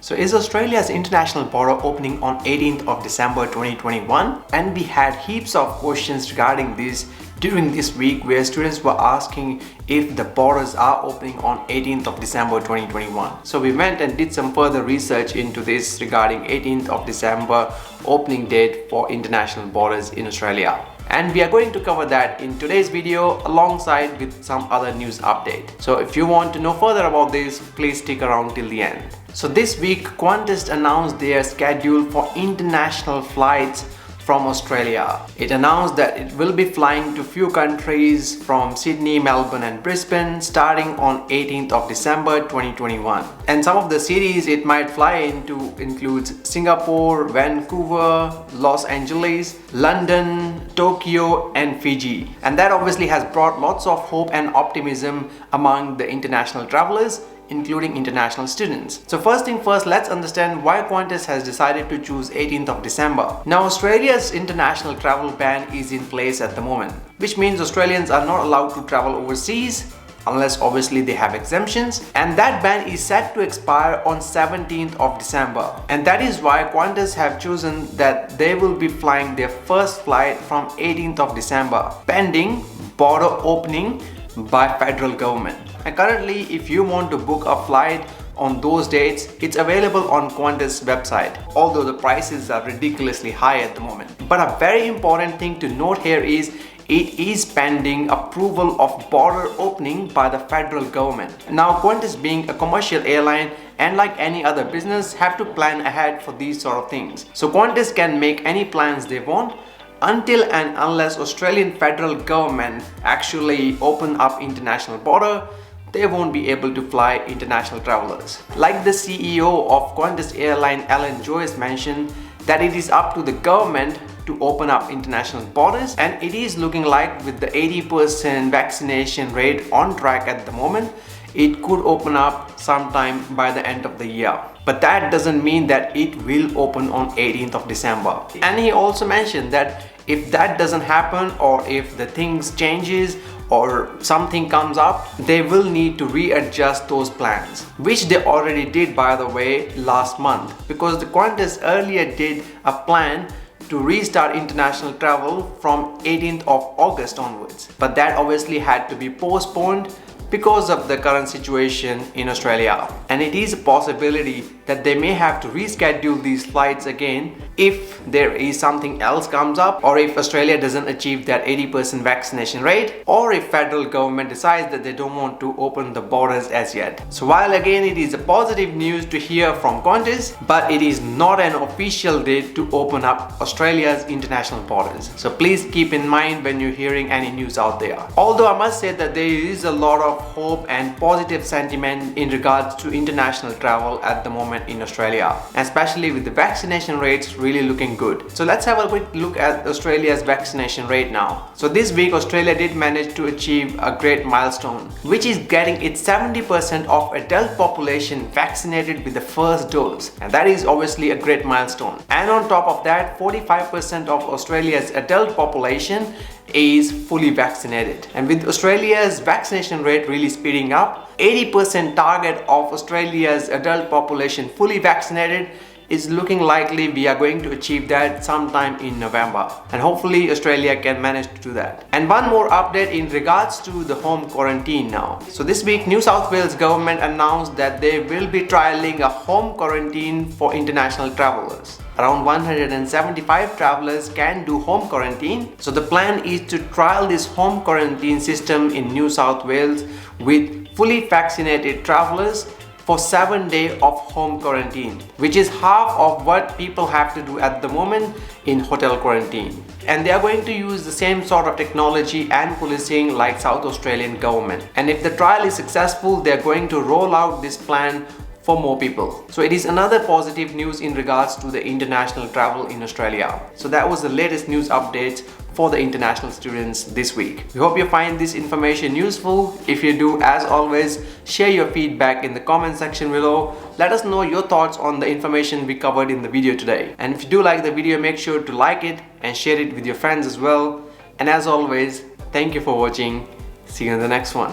So is Australia's international border opening on 18th of December 2021? And we had heaps of questions regarding this during this week, where students were asking if the borders are opening on 18th of December 2021. So we went and did some further research into this regarding 18th of December opening date for international borders in Australia. And we are going to cover that in today's video alongside with some other news update. So if you want to know further about this, please stick around till the end. So this week, Qantas announced their schedule for international flights from Australia. It announced that it will be flying to few countries from Sydney, Melbourne and Brisbane starting on 18th of December 2021. And some of the cities it might fly into includes Singapore, Vancouver, Los Angeles, London, Tokyo and Fiji. And that obviously has brought lots of hope and optimism among the international travelers, including international students. So first thing first, let's understand why Qantas has decided to choose 18th of December. Now Australia's international travel ban is in place at the moment, which means Australians are not allowed to travel overseas unless obviously they have exemptions, and that ban is set to expire on 17th of December. And that is why Qantas have chosen that they will be flying their first flight from 18th of December, pending border opening by federal government. And currently, if you want to book a flight on those dates, it's available on Qantas website, although the prices are ridiculously high at the moment. But a very important thing to note here is it is pending approval of border opening by the federal government. Now Qantas, being a commercial airline and like any other business, have to plan ahead for these sort of things. So Qantas can make any plans they want until and unless Australian federal government actually open up international border. They won't be able to fly international travelers. Like the CEO of Qantas airline, Alan Joyce, mentioned that it is up to the government to open up international borders, and it is looking like with the 80% vaccination rate on track at the moment, it could open up sometime by the end of the year. But that doesn't mean that it will open on 18th of December. And he also mentioned that if that doesn't happen, or if the things changes or something comes up, they will need to readjust those plans, which they already did, by the way, last month, because the Qantas earlier did a plan to restart international travel from 18th of August onwards. But that obviously had to be postponed because of the current situation in Australia. And it is a possibility that they may have to reschedule these flights again if there is something else comes up, or if Australia doesn't achieve that 80% vaccination rate, or if federal government decides that they don't want to open the borders as yet. So while again it is a positive news to hear from Qantas, but it is not an official date to open up Australia's international borders. So please keep in mind when you're hearing any news out there. Although I must say that there is a lot of hope and positive sentiment in regards to international travel at the moment in Australia, especially with the vaccination rates really looking good. So let's have a quick look at Australia's vaccination rate now. So this week Australia did manage to achieve a great milestone, which is getting its 70% of adult population vaccinated with the first dose, and that is obviously a great milestone. And on top of that, 45% of Australia's adult population is fully vaccinated. And with Australia's vaccination rate really speeding up, 80% target of Australia's adult population fully vaccinated is looking likely we are going to achieve that sometime in November, and hopefully Australia can manage to do that. And one more update in regards to the home quarantine now. So this week New South Wales government announced that they will be trialling a home quarantine for international travelers. Around 175 travelers can do home quarantine. So the plan is to trial this home quarantine system in New South Wales with fully vaccinated travelers for 7 days of home quarantine, which is half of what people have to do at the moment in hotel quarantine. And they are going to use the same sort of technology and policing like South Australian government. And if the trial is successful, they are going to roll out this plan for more people. So it is another positive news in regards to the international travel in Australia. So that was the latest news updates for the international students this week. We hope you find this information useful. If you do, as always, share your feedback in the comment section below. Let us know your thoughts on the information we covered in the video today. And if you do like the video, make sure to like it and share it with your friends as well. And as always, thank you for watching. See you in the next one.